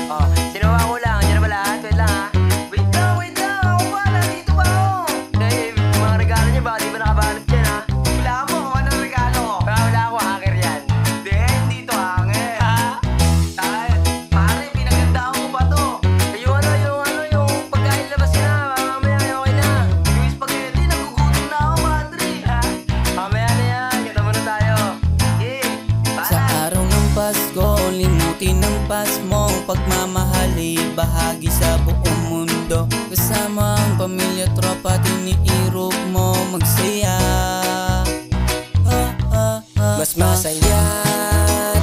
Oh, sinuha ko lang. Diyan na ba lahat? Wait lang ha. Wait lang. Ako ba? Nandito ba ako? Dahil mga regalo niyo baka di ba nakabalot dyan ha? Wala mo kung anong regalo ko. Wala ako, hacker yan. Hindi to hanger. Ha? Pare, pinagandaan ko pa to. Yung pagkain labas na. Mamaya okay na. Yung spaghetti, nagugutom na ako, Padre. Ha? Mamaya na yan. Kita muna tayo. Sa araw ng Pasko, limutin ng pasmo pagmamahali, bahagi sa buong mundo. Kasama ang pamilya, tropa, tiniirog mo magsaya. Mas masaya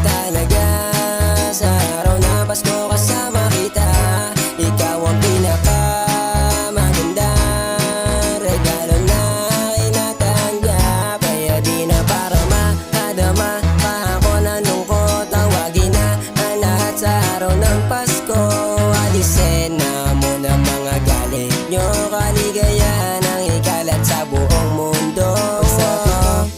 talaga sa araw ng Pasko kasama kita. Ikaw ang pinakamaganda regalo na inatanggap. Kaya di na para mahadama pa ako ng lungkot. Tawagin na ang lahat sa araw ng Pasko. Alisin na muna mga galit nyo. Kaligayahan ang ikalat sa buong mundo.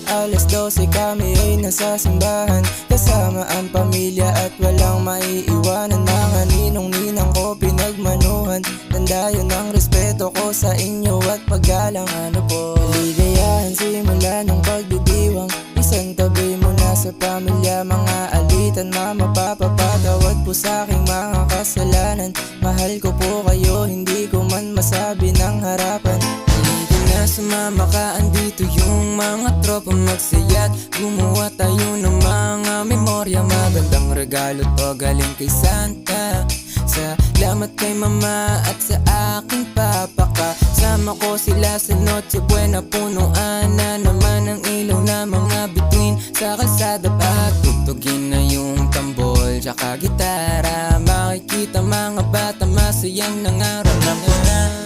Alas 12 kami ay nasa simbahan, kasama ang pamilya at walang maiiwanan. Mga ninong-ninang ko pinagmanuhan, tanda yun ang respeto ko sa inyo at paggalang. Ano po? Kaligayahan simula ng pagdidiwang, isang tabi muna sa pamilya. Mga alitan, mama, papa, patawad po sa aking mga kasalanan. Mahal ko po kayo, hindi ko man masabi ng harapan. Sumama ka, andito yung mga tropa, magsaya't gumawa tayo ng mga memorya. Magandang regalo to galing kay Santa. Salamat kay mama at sa aking papa. Kasama ko sila sa Noche Buena, punuan na naman ang ilaw na mga bituin sa kalsada. Patutugin na yung tambol tsaka gitara, makikita mga bata masayang nangarap.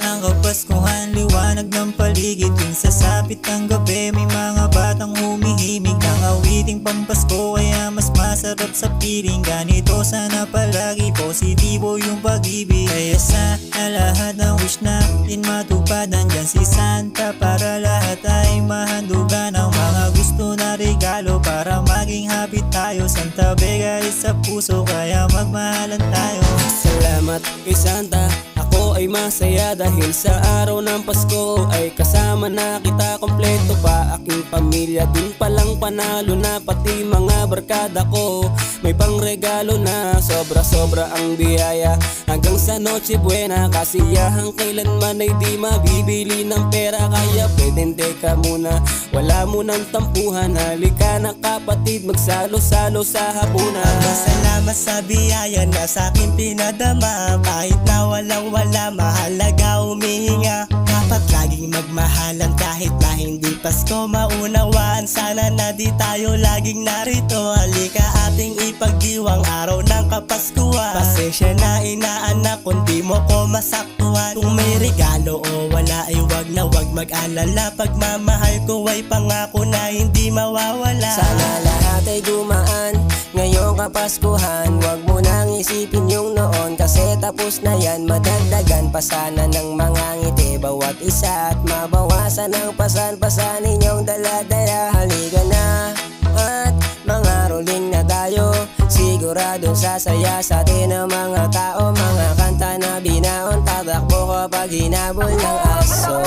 Ang Kapaskuhan, liwanag ng paligid. Tuwing sasapit ang gabi, may mga batang humihimig ng awiting pampasko. Kaya mas masarap sa piling. Ganito sana palagi, positibo yung pag-ibig. Kaya sana lahat ng wish natin matupad. Nandyan si Santa para lahat ay mahandugan ang mga gusto na regalo para maging happy tayo. Santa bigay sa puso, kaya magmahalan tayo. Salamat kay Santa, ako ay masaya dahil sa araw ng Pasko ay kasama na kita, kompleto pa aking pamilya. Dun palang panalo na pati mga barkada ko, may pangregalo na, sobra-sobra ang biyaya. Hanggang sa Noche Buena, kasiyahan kailanman ay di mabibili ng pera. Kaya pwedeng teka muna, wala munang tampuhan. Halika na kapatid, magsalo-salo sa hapunan. Salamat sa biyaya na sa'kin pinadama. Kahit na walang-wala, mahalaga humihinga. Dapat laging magmahalan kahit na hindi Pasko. Maunawaan sana na di tayo laging narito. Halika ating ipagdiwang araw ng Kapaskuhan. Pasensya na inaanak kung di mo ko masaktuhan. Kung may regalo o wala ay wag na wag mag-alala. Pagmamahal ko ay pangako na hindi mawawala. Sana lahat ay gumaan ngayong Kapaskuhan. Huwag mo nang isipin yung noon, kasi tapos na yan. Madagdagan pa sana ng mga ngiti bawat isa, at mabawasan ang pasan-pasan ninyong dala-dala. Halika na at mga rolling na tayo, siguradong sasaya sa atin ang mga tao. Mga kanta na binaon, tatakbo kapag hinabol ng aso.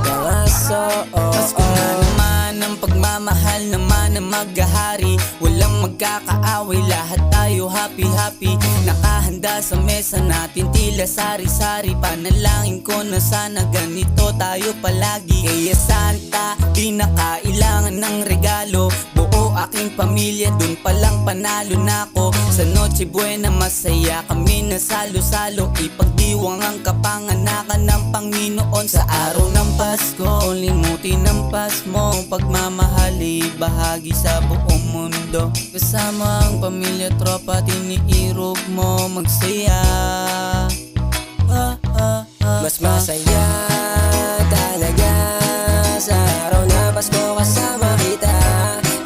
Ng aso, Pasko na naman, ang pagmamahal naman ang maghahari. Walang magkakaaway, lahat tayo happy-happy. Nakahanda sa mesa natin, tila sari-sari. Panalangin ko na sana ganito tayo palagi. Kaya Santa, di na kailangan ng regalo. Buo aking pamilya, dun palang panalo na ako. Sa Noche Buena, masaya kami na salo-salo. Ipagdiwang ang kapanganakan ng Panginoon. Sa araw ng Pasko, limutin ang pasmo pagmamahali, bahagi sa buong mundo. Kasama ang pamilya, tropa, tiniirog mo magsaya. mas masaya talaga sa araw ng Pasko kasama kita.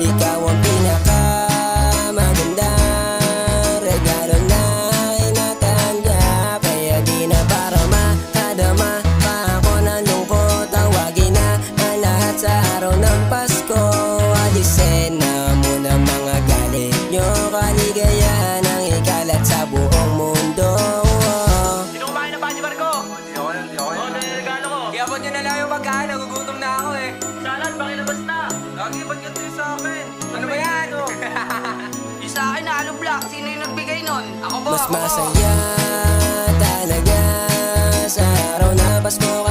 Ikaw ang pinakamaganda regalo na inatanggap. Kaya di na para makadama pa ako ng lungkot. Tawagin na ang lahat sa araw ng Pasko. Alisin na muna mga galit nyo. Kaligayahan ang ikalat sa buong mundo. Mas masaya talaga sa araw na Pasko